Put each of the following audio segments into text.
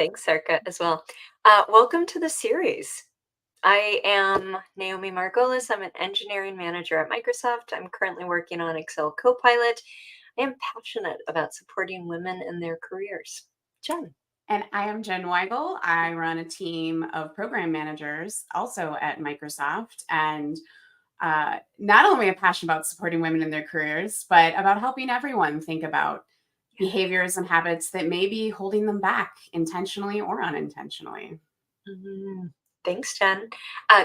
Thanks, Sarka, as well. Welcome to the series. I am Naomi Margolis. I'm an engineering manager at Microsoft. I'm currently working on Excel Copilot. I am passionate about supporting women in their careers. Jen. And I am Jen Weigel. I run a team of program managers also at Microsoft. And not only am I passionate about supporting women in their careers, but about helping everyone think about behaviors and habits that may be holding them back intentionally or unintentionally. Thanks, Jen.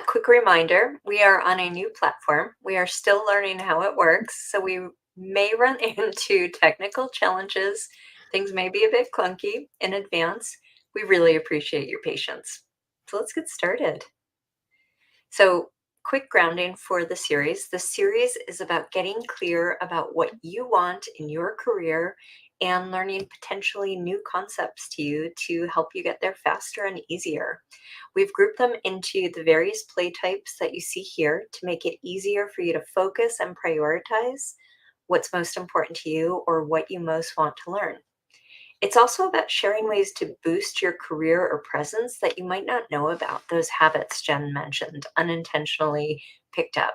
Quick reminder, we are on a new platform. We are still learning how it works, so we may run into technical challenges. Things may be a bit clunky in advance. We really appreciate your patience. So let's get started. So, quick grounding for the series. The series is about getting clear about what you want in your career and learning potentially new concepts to you to help you get there faster and easier. We've grouped them into the various play types that you see here to make it easier for you to focus and prioritize what's most important to you or what you most want to learn. It's also about sharing ways to boost your career or presence that you might not know about, those habits Jen mentioned, unintentionally picked up.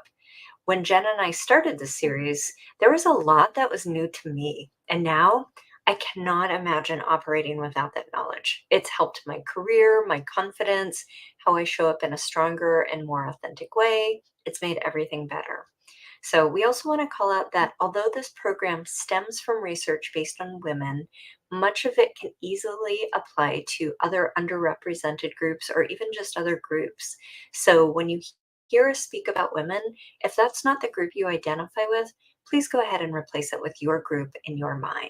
When Jen and I started this series, there was a lot that was new to me. And now I cannot imagine operating without that knowledge. It's helped my career, my confidence, how I show up in a stronger and more authentic way. It's made everything better. So, we also want to call out that although this program stems from research based on women, much of it can easily apply to other underrepresented groups or even just other groups. So, when you hear us speak about women, if that's not the group you identify with, please go ahead and replace it with your group in your mind.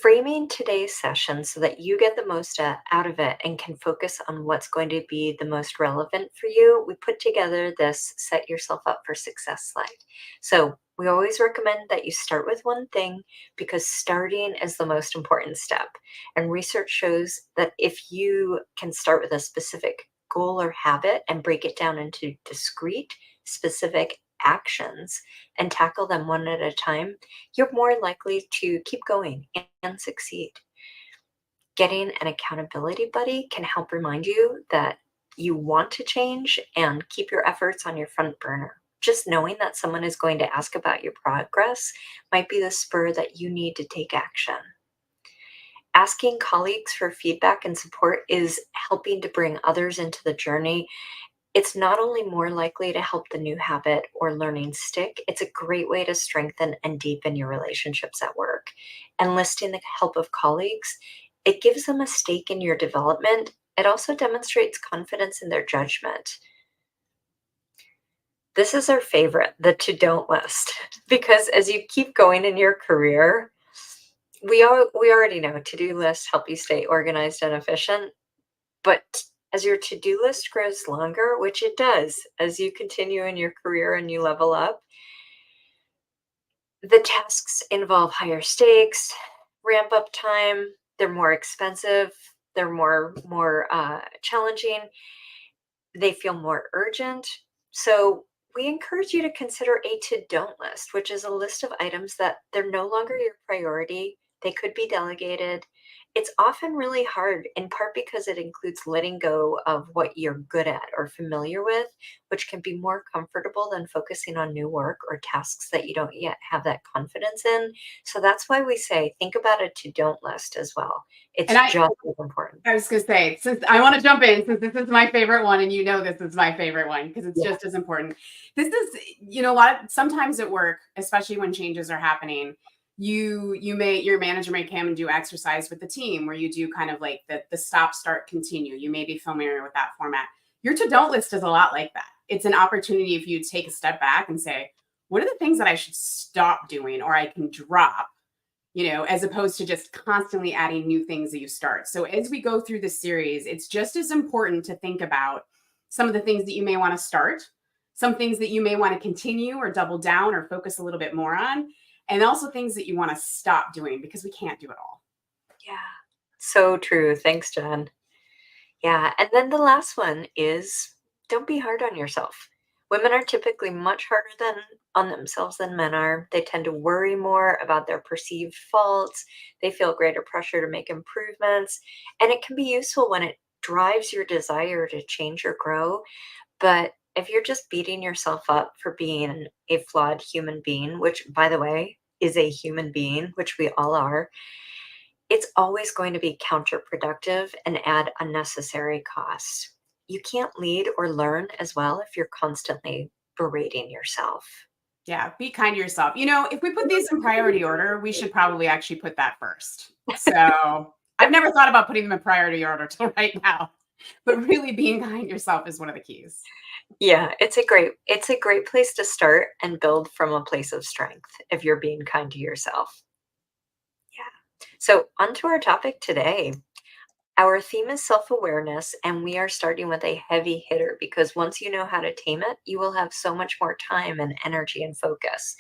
Framing today's session so that you get the most out of it and can focus on what's going to be the most relevant for you, we put together this set yourself up for success slide. So we always recommend that you start with one thing because starting is the most important step. And research shows that if you can start with a specific goal or habit and break it down into discrete, specific actions and tackle them one at a time, you're more likely to keep going and succeed. Getting an accountability buddy can help remind you that you want to change and keep your efforts on your front burner. Just knowing that someone is going to ask about your progress might be the spur that you need to take action. Asking colleagues for feedback and support is helping to bring others into the journey. It's not only more likely to help the new habit or learning stick, it's a great way to strengthen and deepen your relationships at work. Enlisting the help of colleagues, it gives them a stake in your development. It also demonstrates confidence in their judgment. This is our favorite, the to don't list, because as you keep going in your career, we already know to-do lists help you stay organized and efficient, but as your to-do list grows longer, which it does as you continue in your career and you level up, the tasks involve higher stakes, ramp up time, they're more expensive, they're more challenging, they feel more urgent. So we encourage you to consider a to-don't list, which is a list of items that they're no longer your priority. They could be delegated. It's often really hard, in part because it includes letting go of what you're good at or familiar with, which can be more comfortable than focusing on new work or tasks that you don't yet have that confidence in. So that's why we say think about a to-don't list as well. It's And just as important. I was going to say, since I want to jump in, since this is my favorite one, and this is my favorite one because it's just as important. This is, sometimes at work, especially when changes are happening, your manager may come and do exercise with the team where you do kind of like the stop, start, continue. You may be familiar with that format. Your to-don't list is a lot like that. It's an opportunity for you to take a step back and say, what are the things that I should stop doing or I can drop? As opposed to just constantly adding new things that you start. So as we go through this series, it's just as important to think about some of the things that you may want to start, some things that you may want to continue or double down or focus a little bit more on, and also things that you want to stop doing because we can't do it all. Yeah, so true. Thanks, Jen. Yeah, and then the last one is don't be hard on yourself. Women are typically much harder on themselves than men are. They tend to worry more about their perceived faults. They feel greater pressure to make improvements. And it can be useful when it drives your desire to change or grow. But if you're just beating yourself up for being a flawed human being, which, by the way, is a human being, which we all are, it's always going to be counterproductive and add unnecessary costs. You can't lead or learn as well if you're constantly berating yourself. Yeah, be kind to yourself. If we put these in priority order, we should probably actually put that first. So I've never thought about putting them in priority order till right now, but really being kind to yourself is one of the keys. Yeah, it's a great place to start and build from a place of strength if you're being kind to yourself. Yeah. So, on to our topic today. Our theme is self awareness, and we are starting with a heavy hitter because once you know how to tame it, you will have so much more time and energy and focus.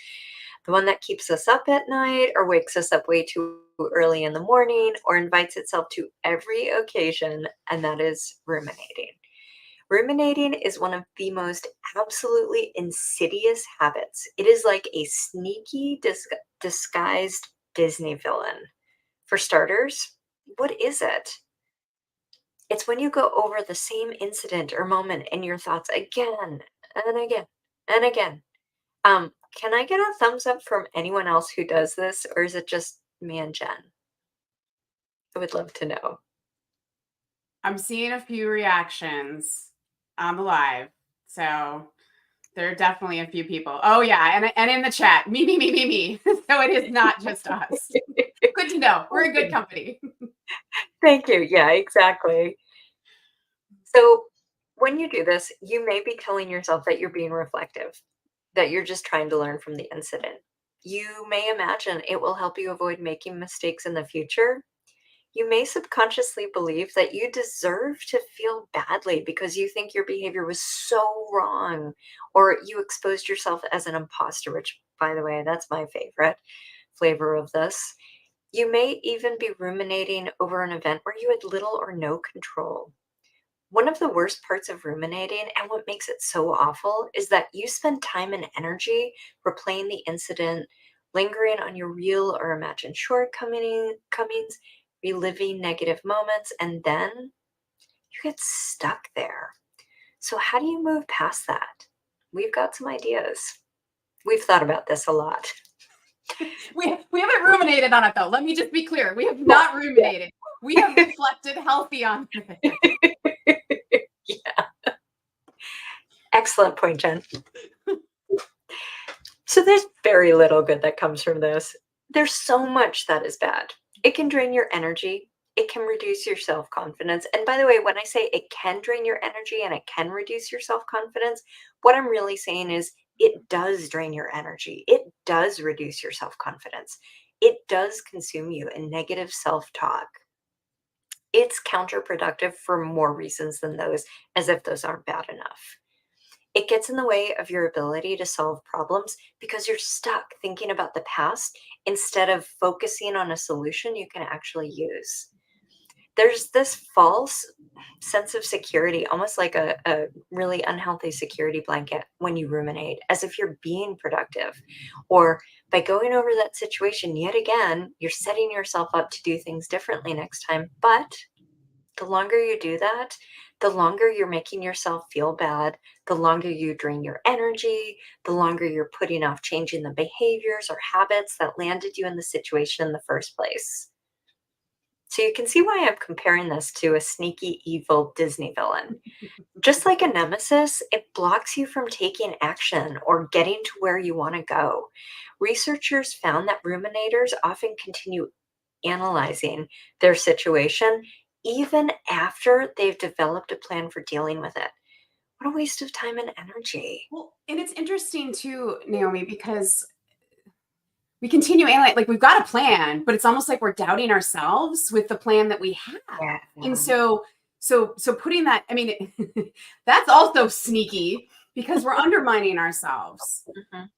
The one that keeps us up at night, or wakes us up way too early in the morning, or invites itself to every occasion, and that is ruminating. Ruminating is one of the most absolutely insidious habits. It is like a sneaky, disguised Disney villain. For starters, what is it? It's when you go over the same incident or moment in your thoughts again and again and again. Can I get a thumbs up from anyone else who does this, or is it just me and Jen? I would love to know. I'm seeing a few reactions on the live. So there are definitely a few people. Oh yeah, and in the chat, me. So it is not just us. Good to know. We're in good company. Thank you. Yeah, exactly. So when you do this, you may be telling yourself that you're being reflective, that you're just trying to learn from the incident. You may imagine it will help you avoid making mistakes in the future. You may subconsciously believe that you deserve to feel badly because you think your behavior was so wrong, or you exposed yourself as an imposter, which, by the way, that's my favorite flavor of this. You may even be ruminating over an event where you had little or no control. One of the worst parts of ruminating, and what makes it so awful, is that you spend time and energy replaying the incident, lingering on your real or imagined shortcomings, reliving negative moments, and then you get stuck there. So, how do you move past that? We've got some ideas. We've thought about this a lot. We haven't ruminated on it though. Let me just be clear. We have not ruminated. We have reflected healthy on it. Yeah, excellent point, Jen. So there's very little good that comes from this. There's so much that is bad. It can drain your energy. It can reduce your self confidence. And by the way, when I say it can drain your energy and it can reduce your self confidence, what I'm really saying is it does drain your energy. It does reduce your self confidence. It does consume you in negative self talk. It's counterproductive for more reasons than those, as if those aren't bad enough. It gets in the way of your ability to solve problems because you're stuck thinking about the past instead of focusing on a solution you can actually use. There's this false sense of security, almost like a really unhealthy security blanket when you ruminate, as if you're being productive. Or by going over that situation yet again, you're setting yourself up to do things differently next time. But the longer you do that, the longer you're making yourself feel bad, the longer you drain your energy, the longer you're putting off changing the behaviors or habits that landed you in the situation in the first place. So you can see why I'm comparing this to a sneaky, evil Disney villain. Just like a nemesis, it blocks you from taking action or getting to where you want to go. Researchers found that ruminators often continue analyzing their situation even after they've developed a plan for dealing with it. What a waste of time and energy. Well, and it's interesting too, Naomi, because we continue analyzing, like we've got a plan, but it's almost like we're doubting ourselves with the plan that we have. Yeah. And so putting that, I mean, that's also sneaky because we're undermining ourselves. Mhm.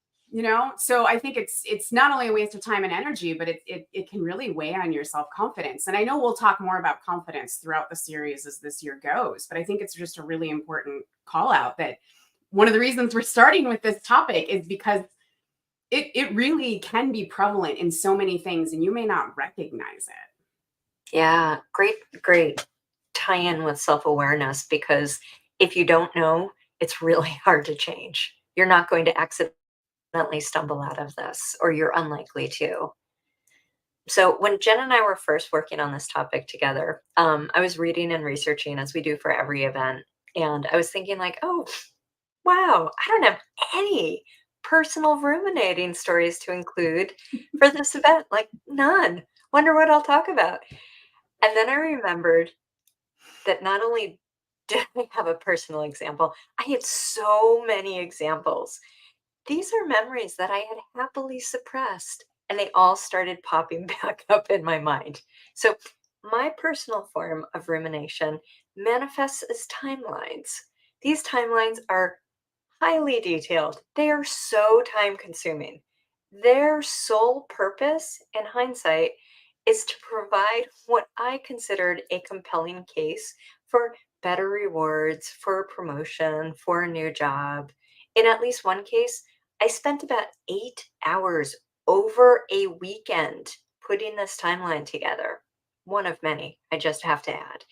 So I think it's not only a waste of time and energy, but it can really weigh on your self-confidence. And I know we'll talk more about confidence throughout the series as this year goes, but I think it's just a really important call out that one of the reasons we're starting with this topic is because it really can be prevalent in so many things, and you may not recognize it. Yeah, great tie-in with self-awareness, because if you don't know, it's really hard to change. You're not going to accidentally stumble out of this, or you're unlikely to. So when Jen and I were first working on this topic together, I was reading and researching as we do for every event, and I was thinking like, oh, wow, I don't have any personal ruminating stories to include for this event. Like, none. Wonder what I'll talk about. And then I remembered that not only did I have a personal example, I had so many examples. These are memories that I had happily suppressed, and they all started popping back up in my mind. So, my personal form of rumination manifests as timelines. These timelines are highly detailed. They are so time consuming. Their sole purpose, in hindsight, is to provide what I considered a compelling case for better rewards, for a promotion, for a new job. In at least one case, I spent about 8 hours over a weekend putting this timeline together. One of many, I just have to add.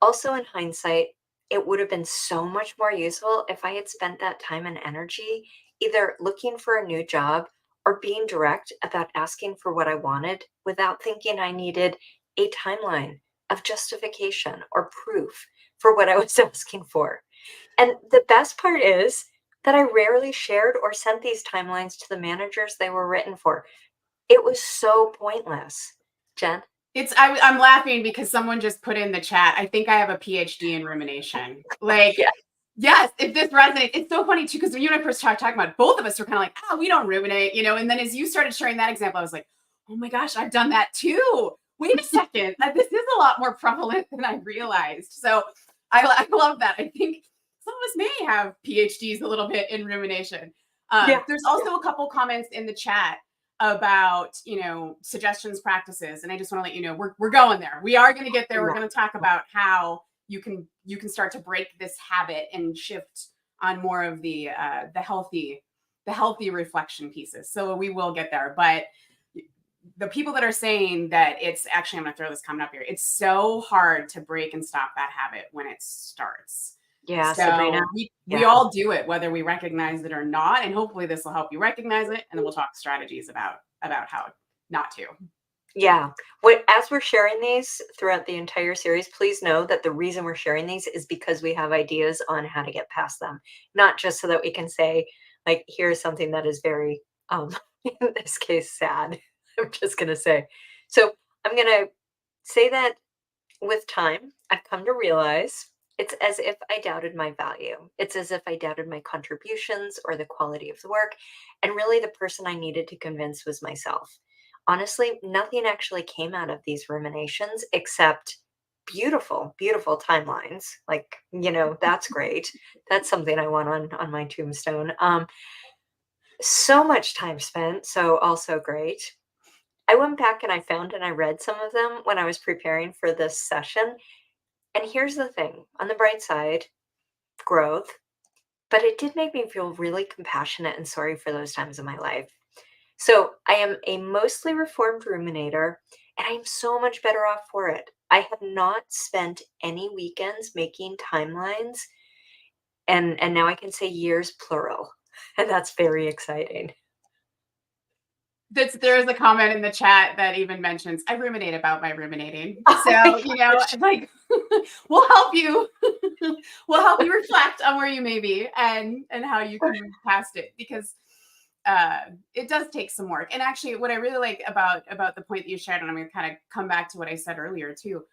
Also, in hindsight, it would have been so much more useful if I had spent that time and energy either looking for a new job or being direct about asking for what I wanted without thinking I needed a timeline of justification or proof for what I was asking for. And the best part is that I rarely shared or sent these timelines to the managers they were written for. It was so pointless. Jen? I'm laughing because someone just put in the chat, I think I have a PhD in rumination. Like, Yeah. yes, if this resonates, it's so funny too, because when you and I first started talking about it, both of us were kind of like, oh, we don't ruminate, and then as you started sharing that example, I was like, oh my gosh, I've done that too. Wait a second, this is a lot more prevalent than I realized. So I love that. I think some of us may have PhDs a little bit in rumination. Yeah. There's also a couple comments in the chat about suggestions, practices, and I just want to let you know we're going there. We are going to get there. We're going to talk about how you can start to break this habit and shift on more of the healthy reflection pieces. So we will get there. But the people that are saying that it's actually, I'm going to throw this comment up here, it's so hard to break and stop that habit when it starts. Yeah, Sabrina. So we Yeah. all do it, whether we recognize it or not. And hopefully this will help you recognize it. And then we'll talk strategies about how not to. Yeah. As we're sharing these throughout the entire series, please know that the reason we're sharing these is because we have ideas on how to get past them, not just so that we can say, like, here's something that is very, in this case, sad. I'm just going to say. So I'm going to say that with time, I've come to realize it's as if I doubted my value. It's as if I doubted my contributions or the quality of the work. And really, the person I needed to convince was myself. Honestly, nothing actually came out of these ruminations except beautiful, beautiful timelines. Like, that's great. That's something I want on my tombstone. So much time spent, so also great. I went back and I found and I read some of them when I was preparing for this session. And here's the thing, on the bright side, growth, but it did make me feel really compassionate and sorry for those times in my life. So I am a mostly reformed ruminator, and I am so much better off for it. I have not spent any weekends making timelines, and now I can say years plural, and that's very exciting. There is a comment in the chat that even mentions I ruminate about my ruminating. So like we'll help you. We'll help you reflect on where you may be and how you can move past it, because it does take some work. And actually, what I really like about the point that you shared, and I'm going to kind of come back to what I said earlier too,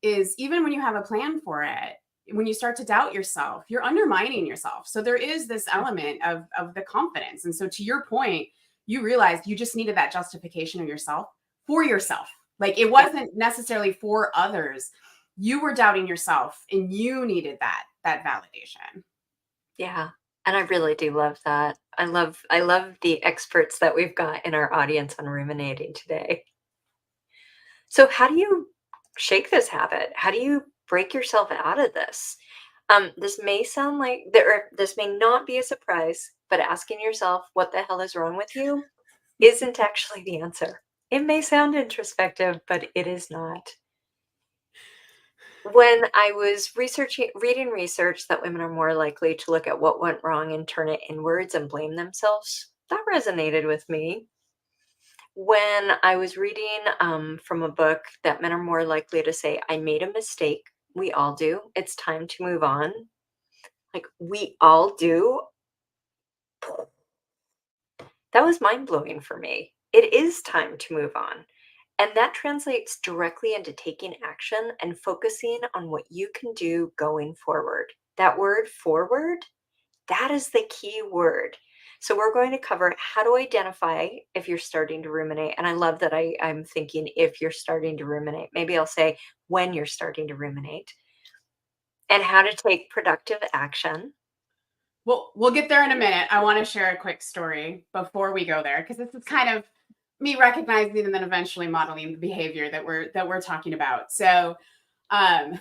is even when you have a plan for it, when you start to doubt yourself, you're undermining yourself. So there is this element of the confidence. And so to your point, you realized you just needed that justification of yourself for yourself. Like it wasn't necessarily for others. You were doubting yourself and you needed that validation. Yeah. And I really do love that. I love the experts that we've got in our audience on ruminating today. So how do you shake this habit? How do you break yourself out of this? This may sound like there, this may not be a surprise, but asking yourself what the hell is wrong with you isn't actually the answer. It may sound introspective, but it is not. When I was reading research that women are more likely to look at what went wrong and turn it inwards and blame themselves, that resonated with me. When I was reading from a book that men are more likely to say, I made a mistake. We all do. It's time to move on. Like, we all do. That was mind blowing for me. It is time to move on. And that translates directly into taking action and focusing on what you can do going forward. That word forward, that is the key word. So we're going to cover how to identify if you're starting to ruminate. And I love that I'm thinking if you're starting to ruminate. Maybe I'll say when you're starting to ruminate. And how to take productive action. Well, we'll get there in a minute. I want to share a quick story before we go there because this is kind of me recognizing and then eventually modeling the behavior that we're talking about. So, um,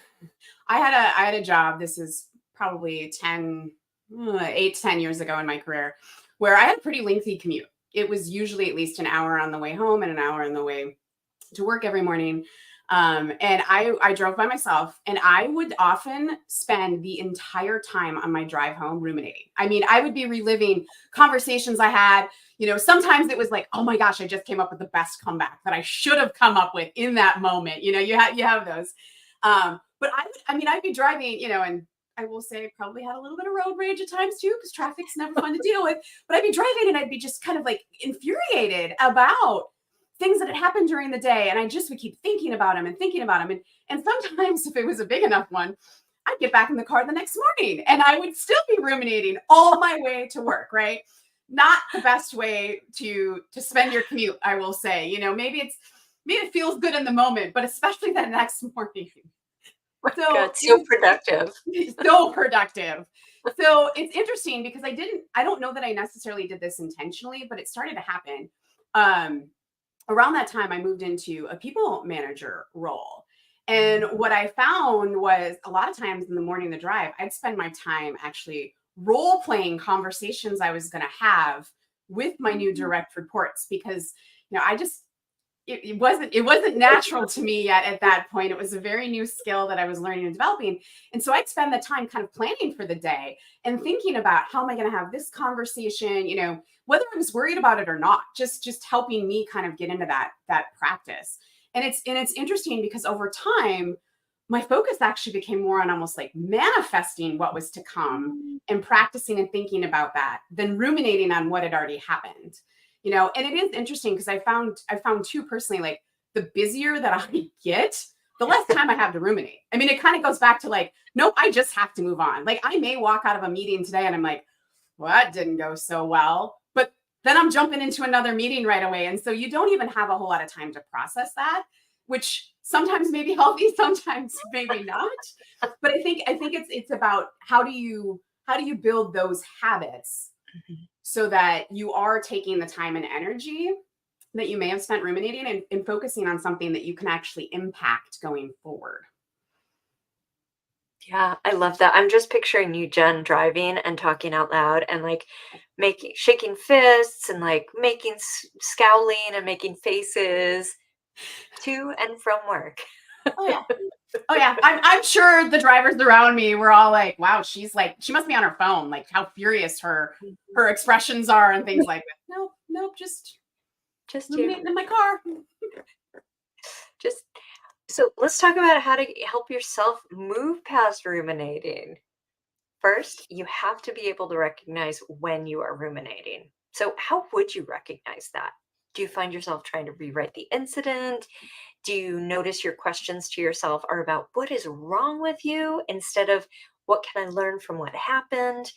I had a job. This is probably 8 to 10 years ago in my career, where I had a pretty lengthy commute. It was usually at least an hour on the way home and an hour on the way to work every morning. And I drove by myself, and I would often spend the entire time on my drive home ruminating. I mean, I would be reliving conversations I had. Sometimes it was like, oh my gosh, I just came up with the best comeback that I should have come up with in that moment. You have those. But I'd be driving, and I will say I probably had a little bit of road rage at times too, because traffic's never fun to deal with. But I'd be driving and I'd be just kind of like infuriated about things that had happened during the day. And I just would keep thinking about them and thinking about them. And sometimes if it was a big enough one, I'd get back in the car the next morning and I would still be ruminating all my way to work, right? Not the best way to spend your commute, I will say. Maybe it feels good in the moment, but especially the next morning. So God, so productive. so productive. So it's interesting because I don't know that I necessarily did this intentionally, but it started to happen. Around that time, I moved into a people manager role. And what I found was a lot of times in the morning, the drive, I'd spend my time actually role playing conversations I was going to have with my new direct reports because, I just, it wasn't natural to me yet at that point. It was a very new skill that I was learning and developing. And so I'd spend the time kind of planning for the day and thinking about how am I going to have this conversation, whether I was worried about it or not, just helping me kind of get into that practice. And it's interesting because over time, my focus actually became more on almost like manifesting what was to come and practicing and thinking about that than ruminating on what had already happened. And it is interesting because I found too personally, like the busier that I get, the less time I have to ruminate. I mean, it kind of goes back to like, nope, I just have to move on. Like I may walk out of a meeting today and I'm like, well, that didn't go so well. But then I'm jumping into another meeting right away. And so you don't even have a whole lot of time to process that, which sometimes may be healthy, sometimes maybe not. But I think it's about how do you build those habits so that you are taking the time and energy that you may have spent ruminating and focusing on something that you can actually impact going forward. Yeah, I love that. I'm just picturing you, Jen, driving and talking out loud and like shaking fists and like scowling and making faces to and from work. Oh yeah. Oh yeah. I'm sure the drivers around me were all like, wow, she must be on her phone, like how furious her expressions are and things like that. Nope, just Just you. ruminating in my car. Just so let's talk about how to help yourself move past ruminating. First, you have to be able to recognize when you are ruminating. So, how would you recognize that? Do you find yourself trying to rewrite the incident? Do you notice your questions to yourself are about what is wrong with you instead of what can I learn from what happened?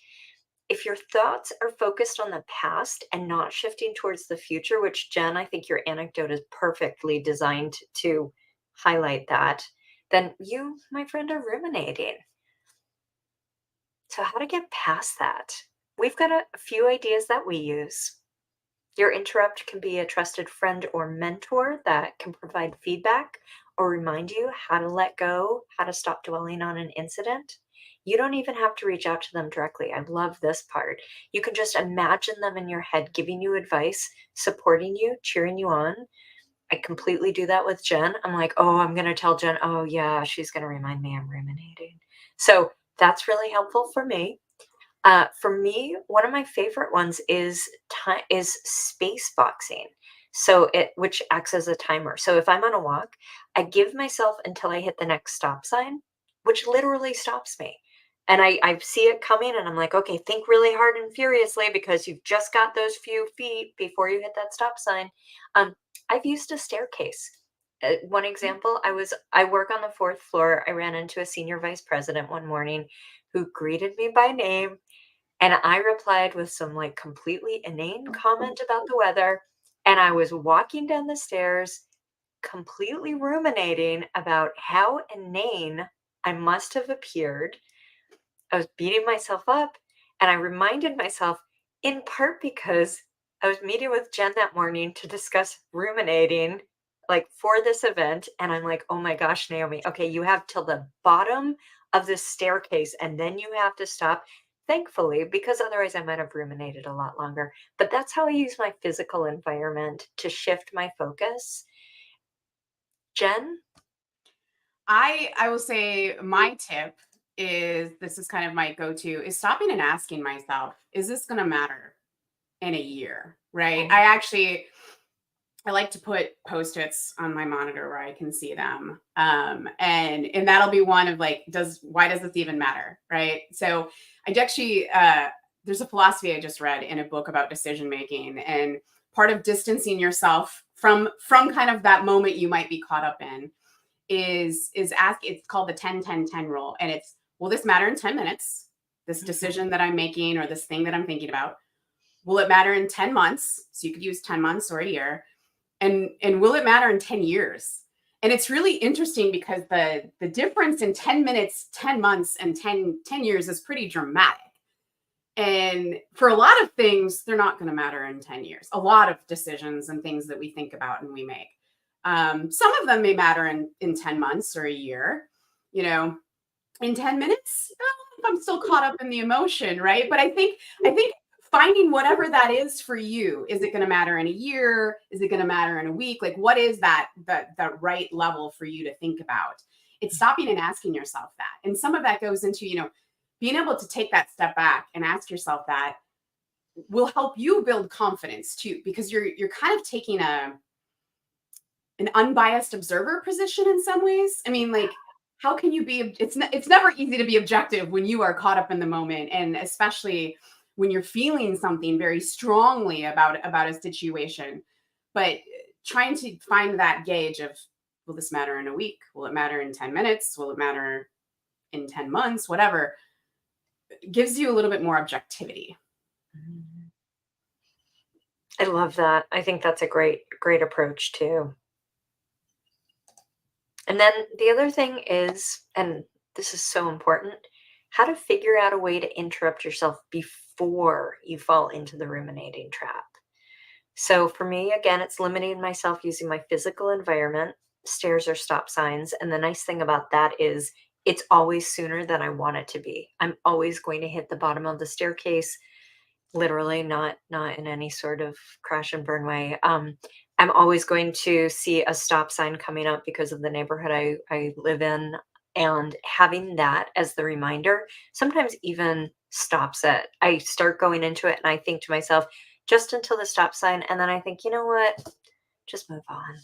If your thoughts are focused on the past and not shifting towards the future, which Jen, I think your anecdote is perfectly designed to highlight that, then you, my friend, are ruminating. So, how to get past that? We've got a few ideas that we use. Your interrupt can be a trusted friend or mentor that can provide feedback or remind you how to let go, how to stop dwelling on an incident. You don't even have to reach out to them directly. I love this part. You can just imagine them in your head giving you advice, supporting you, cheering you on. I completely do that with Jen. I'm like, oh, I'm going to tell Jen, oh, yeah, she's going to remind me I'm ruminating. So that's really helpful for me. For me, one of my favorite ones is space boxing. So which acts as a timer. So if I'm on a walk, I give myself until I hit the next stop sign, which literally stops me. And I see it coming and I'm like, okay, think really hard and furiously because you've just got those few feet before you hit that stop sign. I've used a staircase. One example, I work on the fourth floor. I ran into a senior vice president one morning who greeted me by name, and I replied with some like completely inane comment about the weather. And I was walking down the stairs, completely ruminating about how inane I must have appeared. I was beating myself up, and I reminded myself, in part because I was meeting with Jen that morning to discuss ruminating, like for this event. And I'm like, oh my gosh, Naomi, okay, you have till the bottom of the staircase and then you have to stop. Thankfully, because otherwise I might have ruminated a lot longer. But that's how I use my physical environment to shift my focus. Jen? I will say my tip is, this is kind of my go-to, is stopping and asking myself, is this going to matter in a year? Right. Oh, I like to put post-its on my monitor where I can see them. And that'll be one of like, why does this even matter? Right. So I actually, there's a philosophy I just read in a book about decision making, and part of distancing yourself from kind of that moment you might be caught up in it's called the 10-10-10 rule. And it's, will this matter in 10 minutes? This decision that I'm making or this thing that I'm thinking about, will it matter in 10 months? So you could use 10 months or a year. And will it matter in 10 years? And it's really interesting because the difference in 10 minutes, 10 months, and 10 years is pretty dramatic. And for a lot of things, they're not going to matter in 10 years. A lot of decisions and things that we think about and we make. Some of them may matter in 10 months or a year, you know, in 10 minutes, I'm still caught up in the emotion, right? But I think finding whatever that is for you, is it going to matter in a year? Is it going to matter in a week? Like, what is that right level for you to think about? It's stopping and asking yourself that. And some of that goes into, being able to take that step back and ask yourself that will help you build confidence too, because you're kind of taking an unbiased observer position in some ways. I mean, like, how can you be, it's never easy to be objective when you are caught up in the moment. And especially when you're feeling something very strongly about a situation, but trying to find that gauge of, will this matter in a week? Will it matter in 10 minutes? Will it matter in 10 months? Whatever, it gives you a little bit more objectivity. I love that. I think that's a great approach too. And then the other thing is, and this is so important, how to figure out a way to interrupt yourself before you fall into the ruminating trap. So for me, again, it's limiting myself using my physical environment, stairs or stop signs. And the nice thing about that is it's always sooner than I want it to be. I'm always going to hit the bottom of the staircase, literally, not in any sort of crash and burn way. I'm always going to see a stop sign coming up because of the neighborhood I live in. And having that as the reminder sometimes even stops it. I start going into it and I think to myself, just until the stop sign. And then I think, you know what? Just move on.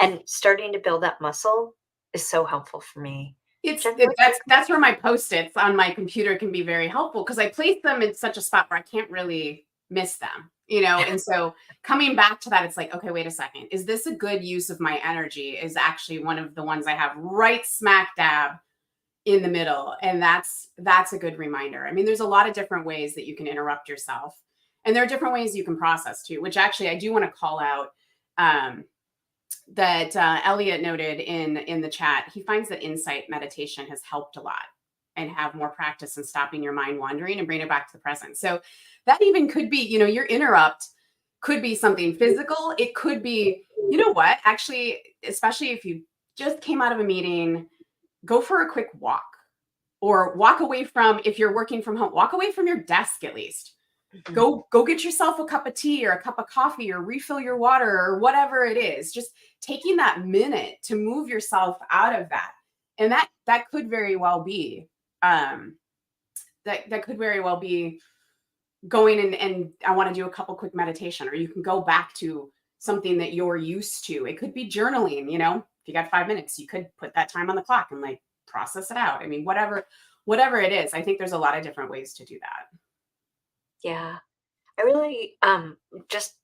And starting to build that muscle is so helpful for me. That's where my post-its on my computer can be very helpful, because I place them in such a spot where I can't really miss them, and so coming back to that, it's like, okay, wait a second, is this a good use of my energy? Is actually one of the ones I have right smack dab in the middle. And that's a good reminder. I mean, there's a lot of different ways that you can interrupt yourself, and there are different ways you can process too, which actually I do want to call out. That Elliot noted in the chat, he finds that insight meditation has helped a lot, and have more practice in stopping your mind wandering and bring it back to the present. So that even could be, your interrupt could be something physical. It could be, actually, especially if you just came out of a meeting, go for a quick walk. or walk away from, if you're working from home, walk away from your desk at least. Mhm. Go get yourself a cup of tea or a cup of coffee or refill your water or whatever it is. Just taking that minute to move yourself out of that. And that could very well be um that could very well be going and I want to do a couple quick meditation, or you can go back to something that you're used to. It could be journaling, if you got 5 minutes, you could put that time on the clock and like process it out. I mean, whatever it is, I think there's a lot of different ways to do that. Yeah. I really just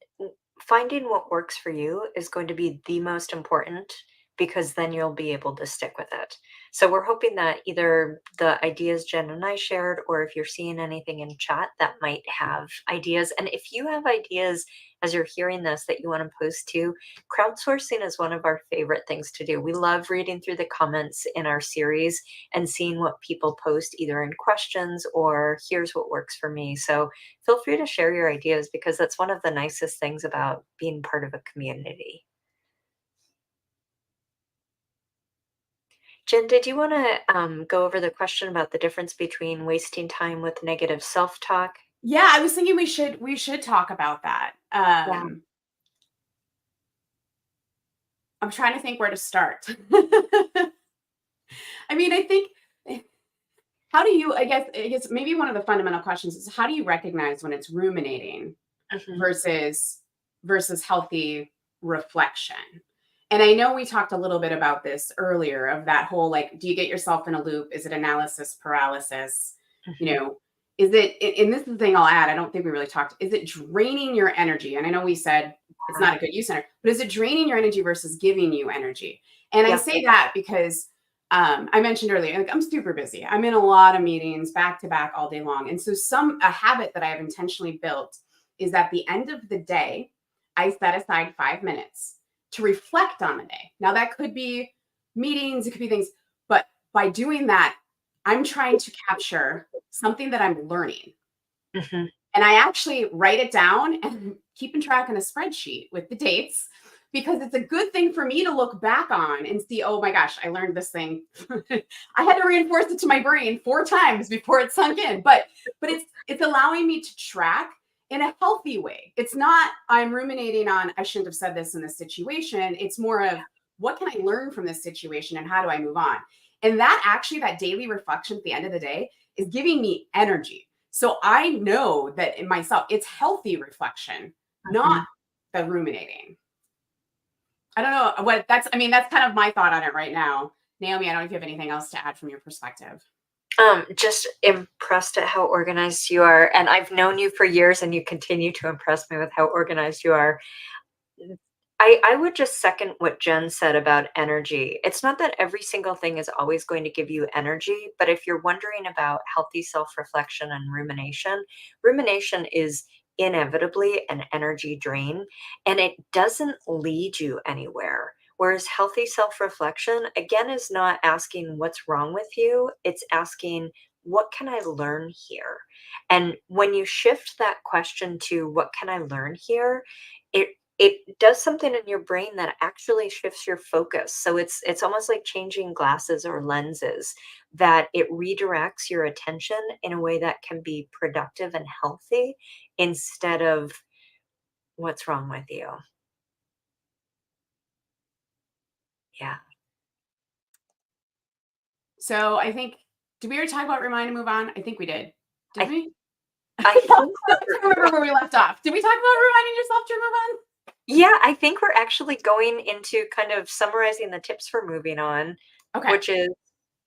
finding what works for you is going to be the most important because then you'll be able to stick with it. So we're hoping that either the ideas Jen and I shared, or if you're seeing anything in chat that might have ideas. And if you have ideas as you're hearing this that you want to post to, crowdsourcing is one of our favorite things to do. We love reading through the comments in our series and seeing what people post either in questions or here's what works for me. So feel free to share your ideas because that's one of the nicest things about being part of a community. Jen, did you want to go over the question about the difference between wasting time with negative self-talk? Yeah, I was thinking we should talk about that. Yeah. I'm trying to think where to start. I mean, I think how do you, I guess maybe one of the fundamental questions is, how do you recognize when it's ruminating Mhm. versus healthy reflection? And I know we talked a little bit about this earlier, of that whole, like, do you get yourself in a loop? Is it analysis paralysis? You Mhm. know, is it, and this is the thing I'll add, I don't think we really talked, is it draining your energy? And I know we said it's Yeah. not a good use center, but is it draining your energy versus giving you energy? And I Yep. say that because I mentioned earlier, like, I'm super busy. I'm in a lot of meetings back to back all day long. And so a habit that I have intentionally built is at the end of the day, I set aside 5 minutes to reflect on the day. Now, that could be meetings, it could be things, but by doing that, I'm trying to capture something that I'm learning. Mhm. And I actually write it down and keep in track in a spreadsheet with the dates, because it's a good thing for me to look back on and see, oh my gosh, I learned this thing. I had to reinforce it to my brain 4 times before it sunk in. But it's allowing me to track in a healthy way. It's not I'm ruminating on I shouldn't have said this in this situation. It's more of what can I learn from this situation and how do I move on? And that daily reflection at the end of the day is giving me energy. So I know that in myself, it's healthy reflection, not Mhm. the ruminating. I don't know what that's, I mean, that's kind of my thought on it right now. Naomi, I don't know if you have anything else to add from your perspective. Just impressed at how organized you are. And I've known you for years and you continue to impress me with how organized you are. I would just second what Jen said about energy. It's not that every single thing is always going to give you energy, but if you're wondering about healthy self reflection and rumination, rumination is inevitably an energy drain and it doesn't lead you anywhere. Whereas healthy self reflection, again, is not asking what's wrong with you, it's asking, what can I learn here? And when you shift that question to what can I learn here, it does something in your brain that actually shifts your focus. So it's almost like changing glasses or lenses, that it redirects your attention in a way that can be productive and healthy instead of what's wrong with you. Yeah. So I think, did we already talk about remind and move on? I think we did. Did I we? I I'm think trying to remember where we left off. Did we talk about reminding yourself to move on? yeah, I think we're actually going into kind of summarizing the tips for moving on, Okay. which is,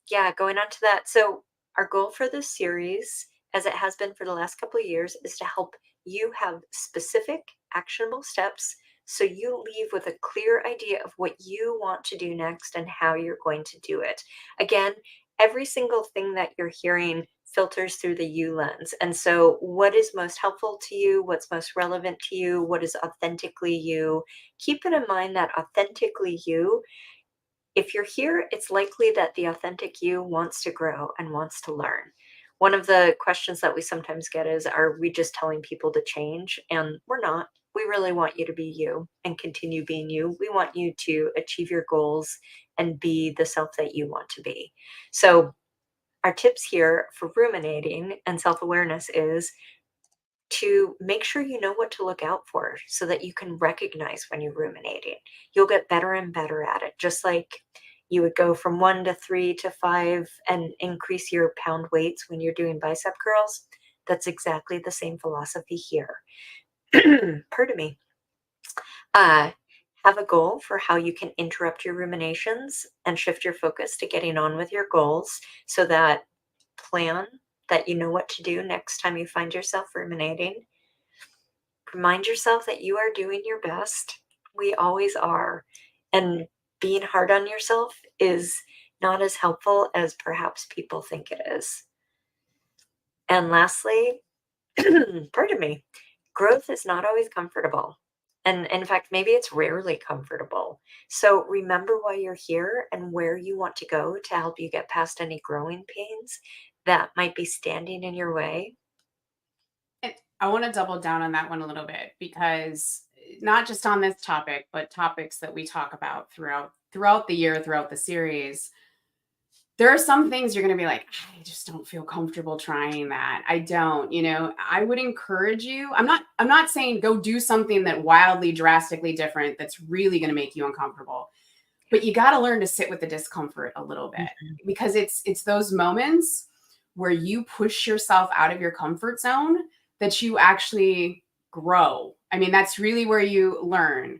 yeah, going on to that. So, our goal for this series, as it has been for the last couple of years, is to help you have specific, actionable steps so you leave with a clear idea of what you want to do next and how you're going to do it. Again, every single thing that you're hearing filters through the you lens. And so, what is most helpful to you? What's most relevant to you? What is authentically you? Keep it in mind that authentically you, if you're here, it's likely that the authentic you wants to grow and wants to learn. One of the questions that we sometimes get is, are we just telling people to change? And we're not. We really want you to be you and continue being you. We want you to achieve your goals and be the self that you want to be. So, our tips here for ruminating and self-awareness is to make sure you know what to look out for so that you can recognize when you're ruminating. You'll get better and better at it, just like you would go from 1 to 3 to 5 and increase your pound weights when you're doing bicep curls. That's exactly the same philosophy here. Pardon me. Uh, have a goal for how you can interrupt your ruminations and shift your focus to getting on with your goals so that plan that you know what to do next time you find yourself ruminating. Remind yourself that you are doing your best. We always are. And being hard on yourself is not as helpful as perhaps people think it is. And lastly, pardon me, growth is not always comfortable. And in fact, maybe it's rarely comfortable. So remember why you're here and where you want to go to help you get past any growing pains that might be standing in your way. And I want to double down on that one a little bit because not just on this topic, but topics that we talk about throughout the year, throughout the series, there are some things you're going to be like, I just don't feel comfortable trying that. I don't, I would encourage you. I'm not saying go do something that wildly drastically different that's really going to make you uncomfortable. But you got to learn to sit with the discomfort a little bit because it's those moments where you push yourself out of your comfort zone that you actually grow. I mean, that's really where you learn.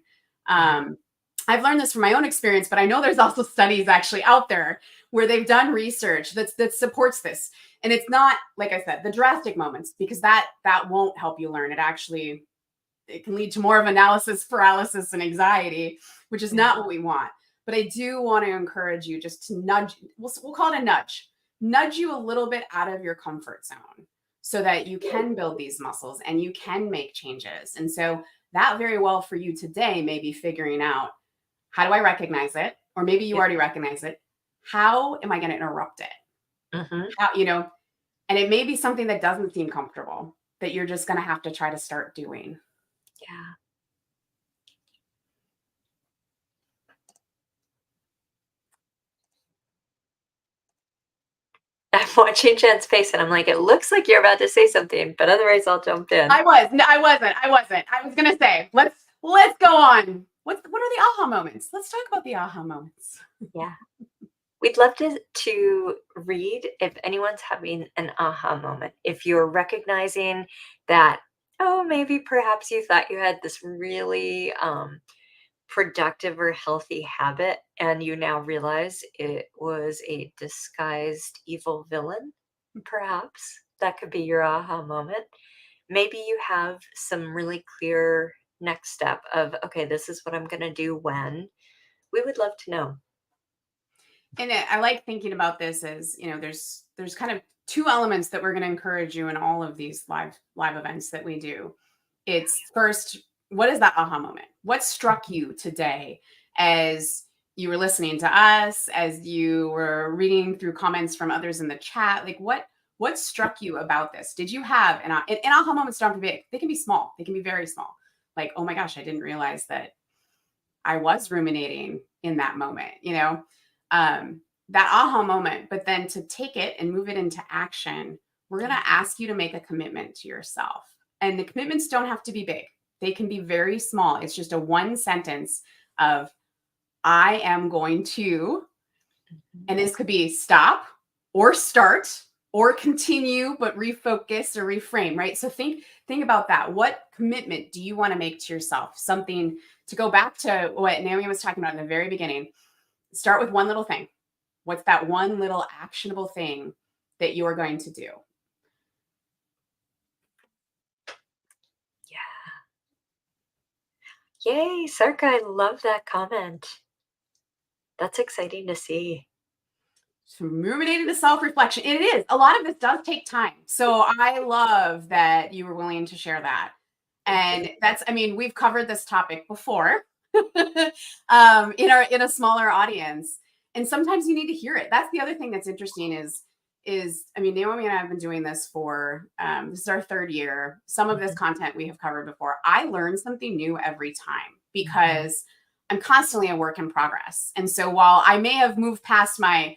I've learned this from my own experience, but I know there's also studies actually out there where they've done research that supports this. And it's not, like I said, the drastic moments, because that won't help you learn. It can lead to more of analysis paralysis and anxiety, which is not what we want. But I do want to encourage you just to nudge, we'll call it a nudge you a little bit out of your comfort zone so that you can build these muscles and you can make changes. And so that very well for you today may be figuring out, how do I recognize it? Or maybe you already recognize it. How am I going to interrupt it? How, and it may be something that doesn't seem comfortable that you're just going to have to try to start doing. Yeah. I'm watching Jen's face and I'm like, it looks like you're about to say something, but otherwise I'll jump in. I wasn't. I was going to say, let's go on. What are the aha moments? Let's talk about the aha moments. Yeah. We'd love to read if anyone's having an aha moment. If you're recognizing that, oh, maybe perhaps you thought you had this really productive or healthy habit and you now realize it was a disguised evil villain, perhaps that could be your aha moment. Maybe you have some really clear next step of, okay, this is what I'm going to do when. We would love to know. And I like thinking about this as, there's kind of two elements that we're going to encourage you in all of these live events that we do. It's first, what is that aha moment? What struck you today as you were listening to us, as you were reading through comments from others in the chat? Like what struck you about this? Did you have an aha moments? Don't be big. They can be small. They can be very small. Like, oh my gosh, I didn't realize that I was ruminating in that moment, that aha moment. But then to take it and move it into action, we're going to ask you to make a commitment to yourself. And the commitments don't have to be big. They can be very small. It's just a one sentence of, I am going to, and this could be stop or start or continue, but refocus or reframe, right? So think about that. What commitment do you want to make to yourself? Something to go back to what Naomi was talking about in the very beginning. Start with one little thing. What's that one little actionable thing that you're going to do? Yeah. Yay, Sarka, I love that comment. That's exciting to see. So ruminating to self-reflection. It is. A lot of this does take time. So I love that you were willing to share that. And we've covered this topic before in a smaller audience. And sometimes you need to hear it. That's the other thing that's interesting is Naomi and I have been doing this for, this is our third year. Some of this content we have covered before. I learn something new every time because I'm constantly a work in progress. And so while I may have moved past my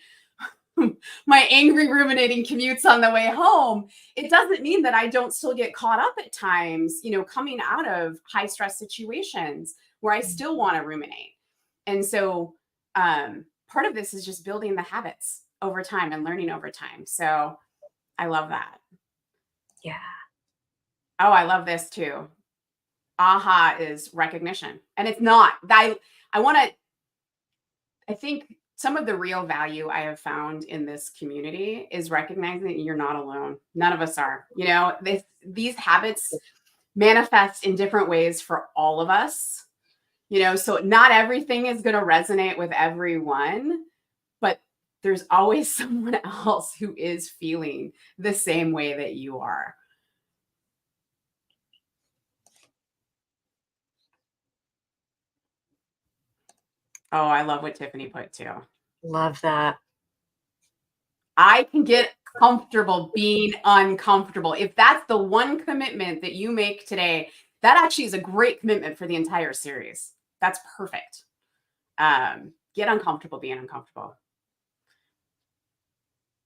my angry ruminating commutes on the way home, it doesn't mean that I don't still get caught up at times, coming out of high stress situations where I still want to ruminate. And so part of this is just building the habits over time and learning over time. So I love that. Yeah. Oh, I love this too. Aha is recognition. And it's not. I think some of the real value I have found in this community is recognizing that you're not alone. None of us are. These habits manifest in different ways for all of us. So not everything is going to resonate with everyone, but there's always someone else who is feeling the same way that you are. Oh, I love what Tiffany put too. Love that. I can get comfortable being uncomfortable. If that's the one commitment that you make today, that actually is a great commitment for the entire series. That's perfect. Get uncomfortable being uncomfortable.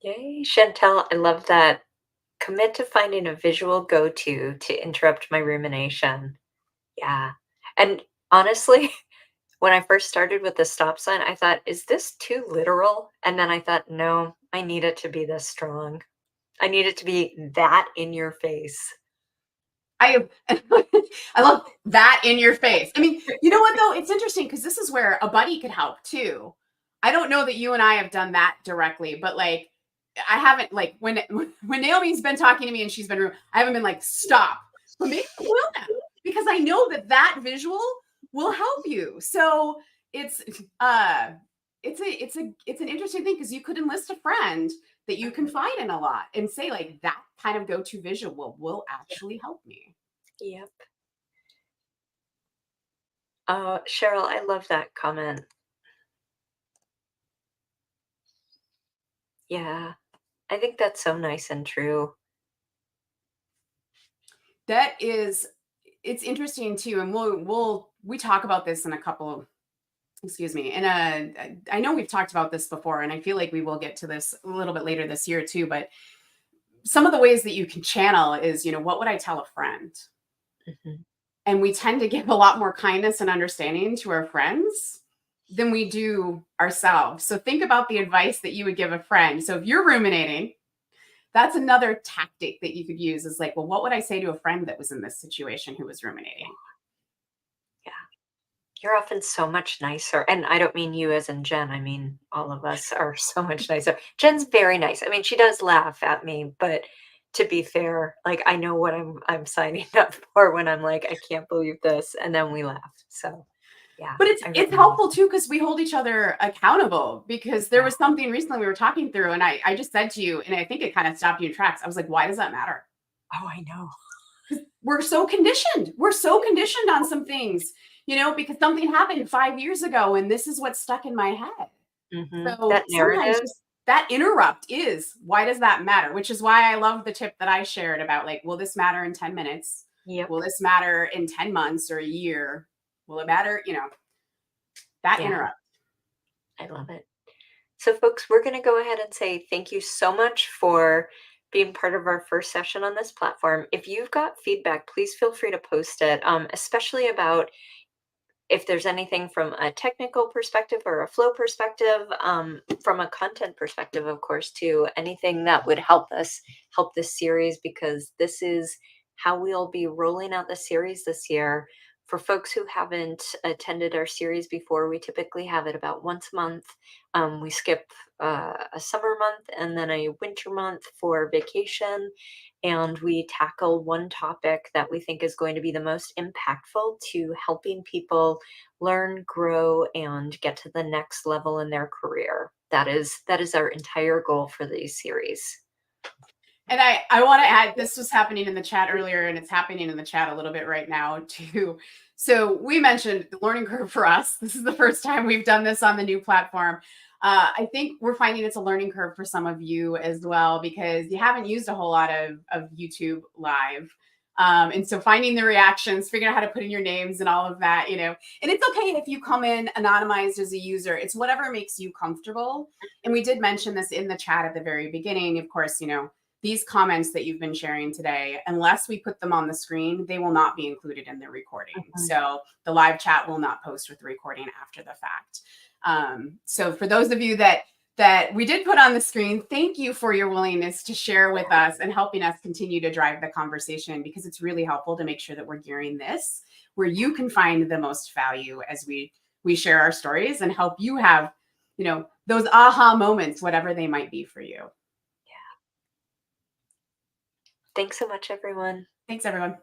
Yay, Chantel, I love that. Commit to finding a visual go-to to interrupt my rumination. Yeah. And honestly, when I first started with the stop sign, I thought, is this too literal? And then I thought, no, I need it to be this strong. I need it to be that in your face. I love that in your face. I mean, you know what though? It's interesting because this is where a buddy could help too. I don't know that you and I have done that directly, but like I haven't like when Naomi's been talking to me and she's been I haven't been like stop. But maybe I will now because I know that visual will help you. So it's an interesting thing because you could enlist a friend that you confide in a lot and say like that kind of go-to visual will actually help me. Yep. Cheryl, I love that comment. Yeah, I think that's so nice and true. It's interesting too, and we talk about this in a couple. Excuse me, and I know we've talked about this before, and I feel like we will get to this a little bit later this year too. But some of the ways that you can channel is, what would I tell a friend? Mm-hmm. And we tend to give a lot more kindness and understanding to our friends than we do ourselves. So think about the advice that you would give a friend. So if you're ruminating, that's another tactic that you could use is like, well, what would I say to a friend that was in this situation who was ruminating? Yeah. You're often so much nicer. And I don't mean you as in Jen. I mean, all of us are so much nicer. Jen's very nice. I mean, she does laugh at me, but to be fair, like I know what I'm signing up for when I'm like, I can't believe this. And then we laugh. So yeah. But it's helpful too because we hold each other accountable because there was something recently we were talking through and I just said to you, and I think it kind of stopped you in tracks. I was like, why does that matter? Oh, I know. We're so conditioned. We're so conditioned on some things, because something happened 5 years ago and this is what's stuck in my head. Mm-hmm. So That sometimes narrative. just that interrupt is why does that matter? Which is why I love the tip that I shared about like, will this matter in 10 minutes? Yep. Will this matter in 10 months or a year? Will it matter? That interrupt. I love it. So, folks, we're going to go ahead and say thank you so much for being part of our first session on this platform. If you've got feedback, please feel free to post it, especially about if there's anything from a technical perspective or a flow perspective, from a content perspective, of course, too, anything that would help us help this series, because this is how we'll be rolling out the series this year. For folks who haven't attended our series before, we typically have it about once a month. We skip a summer month and then a winter month for vacation. And we tackle one topic that we think is going to be the most impactful to helping people learn, grow, and get to the next level in their career. That is our entire goal for these series. And I want to add, this was happening in the chat earlier, and it's happening in the chat a little bit right now too. So we mentioned the learning curve for us. This is the first time we've done this on the new platform. I think we're finding it's a learning curve for some of you as well, because you haven't used a whole lot of YouTube Live. And so finding the reactions, figuring out how to put in your names and all of that, and it's okay if you come in anonymized as a user. It's whatever makes you comfortable. And we did mention this in the chat at the very beginning. Of course, these comments that you've been sharing today, unless we put them on the screen, they will not be included in the recording. So the live chat will not post with the recording after the fact. So for those of you that we did put on the screen, thank you for your willingness to share with us and helping us continue to drive the conversation, because it's really helpful to make sure that we're gearing this where you can find the most value as we share our stories and help you have, those aha moments, whatever they might be for you. Thanks so much, everyone. Thanks, everyone.